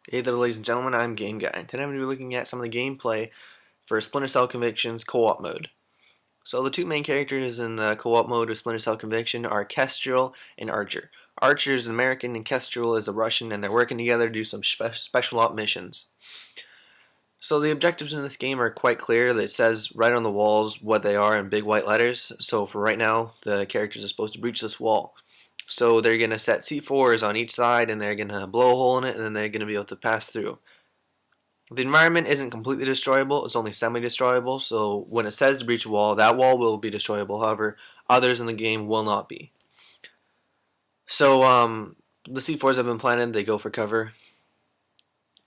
Hey there, ladies and gentlemen, I'm Game Guy. Today I'm going to be looking at some of the gameplay for Splinter Cell Conviction's co-op mode. So the two main characters in the co-op mode of Splinter Cell Conviction are Kestrel and Archer. Archer is an American and Kestrel is a Russian, and they're working together to do some special op missions. So the objectives in this game are quite clear. It says right on the walls what they are in big white letters. So for right now, the characters are supposed to breach this wall. So they're going to set C4s on each side, and they're going to blow a hole in it, and then they're going to be able to pass through. The environment isn't completely destroyable, it's only semi-destroyable, so when it says to breach a wall, that wall will be destroyable. However, others in the game will not be. So the C4s have been planted, they go for cover,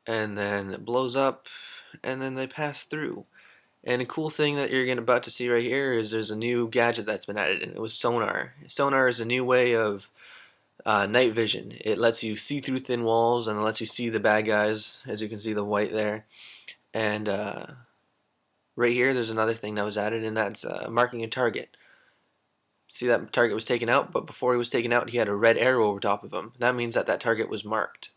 and then it blows up, and then they pass through. And a cool thing that you're about to see right here is there's a new gadget that's been added, and it was sonar. Sonar is a new way of night vision. It lets you see through thin walls, and it lets you see the bad guys, as you can see the white there. And right here there's another thing that was added, and that's marking a target. See, that target was taken out, but before he was taken out he had a red arrow over top of him. That means that that target was marked.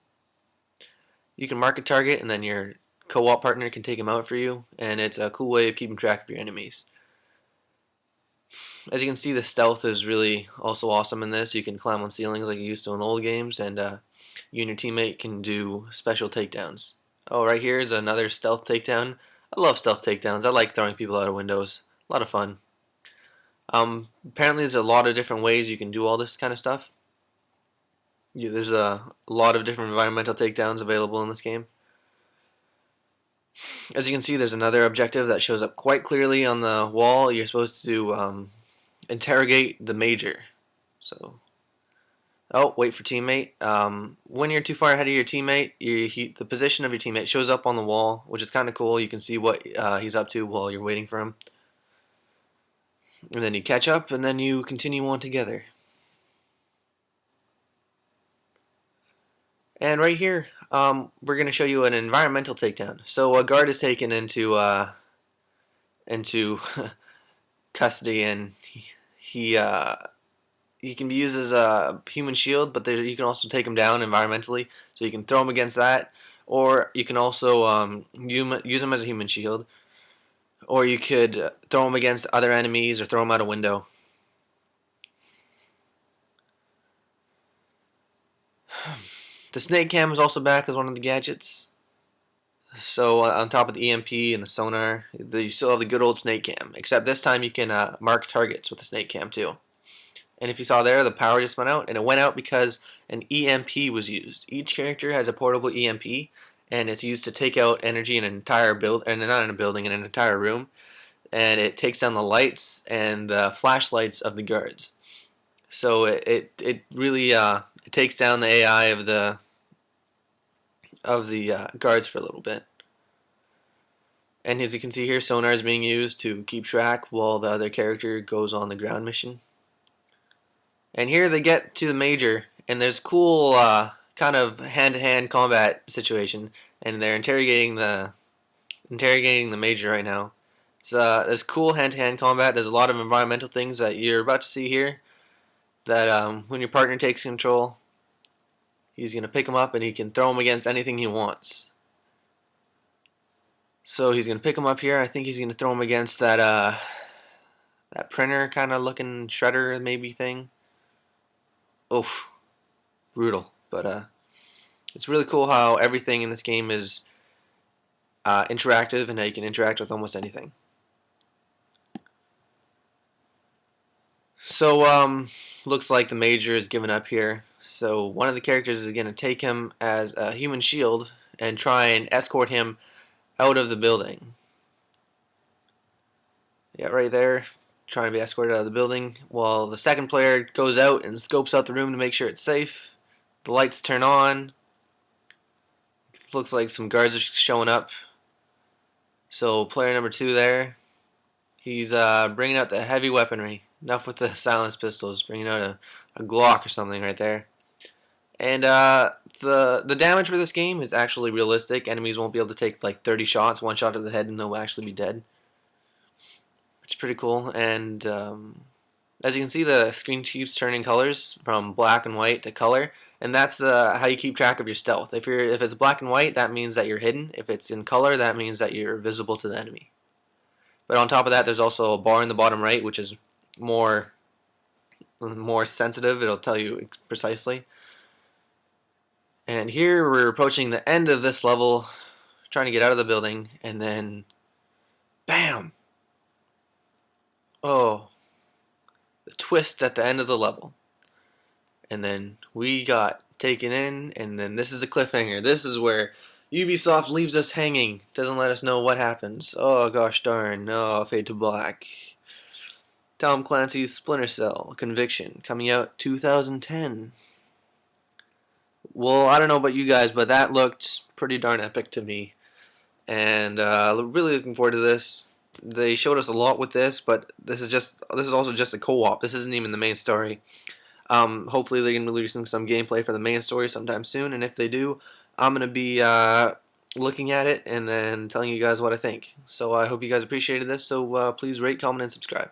You can mark a target and then your co-op partner can take him out for you, and it's a cool way of keeping track of your enemies. As you can see, the stealth is really also awesome in this. You can climb on ceilings like you used to in old games, and you and your teammate can do special takedowns. Oh, right here is another stealth takedown. I love stealth takedowns. I like throwing people out of windows. A lot of fun. Apparently there's a lot of different ways you can do all this kind of stuff. There's a lot of different environmental takedowns available in this game. As you can see, there's another objective that shows up quite clearly on the wall. You're supposed to interrogate the Major. So, oh, wait for teammate. When you're too far ahead of your teammate, the position of your teammate shows up on the wall, which is kind of cool. You can see what he's up to while you're waiting for him. And then you catch up, and then you continue on together. And right here, we're going to show you an environmental takedown. So a guard is taken into custody, and he can be used as a human shield, but you can also take him down environmentally. So you can throw him against that, or you can also use him as a human shield, or you could throw him against other enemies or throw him out a window. The snake cam is also back as one of the gadgets. So on top of the EMP and the sonar, you still have the good old snake cam, except this time you can mark targets with the snake cam too. And if you saw there, the power just went out, and it went out because an EMP was used. Each character has a portable EMP, and it's used to take out energy in an entire not in a building, in an entire room, and it takes down the lights and the flashlights of the guards. So it really it takes down the AI of the guards for a little bit. And as you can see here, sonar is being used to keep track while the other character goes on the ground mission. And here they get to the Major, and there's cool kind of hand-to-hand combat situation, and they're interrogating the Major right now. There's cool hand-to-hand combat. There's a lot of environmental things that you're about to see here. That when your partner takes control, he's gonna pick him up and he can throw him against anything he wants. So he's gonna pick him up here. I think he's gonna throw him against that printer kind of looking shredder maybe thing. Oof, brutal. But it's really cool how everything in this game is interactive, and how you can interact with almost anything. So looks like the Major is giving up here. So one of the characters is going to take him as a human shield and try and escort him out of the building. Yeah, right there, trying to be escorted out of the building, while the second player goes out and scopes out the room to make sure it's safe. The lights turn on. Looks like some guards are showing up. So player number 2 there, he's bringing out the heavy weaponry. Enough with the silenced pistols, bringing out a Glock or something right there. And the damage for this game is actually realistic. Enemies won't be able to take like 30 shots, one shot to the head, and they'll actually be dead. It's pretty cool. And as you can see, the screen keeps turning colors from black and white to color, and that's how you keep track of your stealth. If it's black and white, that means that you're hidden. If it's in color, that means that you're visible to the enemy. But on top of that, there's also a bar in the bottom right, which is more sensitive. It'll tell you precisely. And here we're approaching the end of this level, trying to get out of the building, and then bam! Oh, the twist at the end of the level. And then we got taken in, and then this is the cliffhanger. This is where Ubisoft leaves us hanging, doesn't let us know what happens. Oh gosh darn, oh, fade to black. Tom Clancy's Splinter Cell, Conviction, coming out 2010. Well, I don't know about you guys, but that looked pretty darn epic to me. And really looking forward to this. They showed us a lot with this, but this is also just a co-op. This isn't even the main story. Hopefully they're going to be releasing some gameplay for the main story sometime soon, and if they do, I'm going to be looking at it and then telling you guys what I think. So I hope you guys appreciated this, so please rate, comment, and subscribe.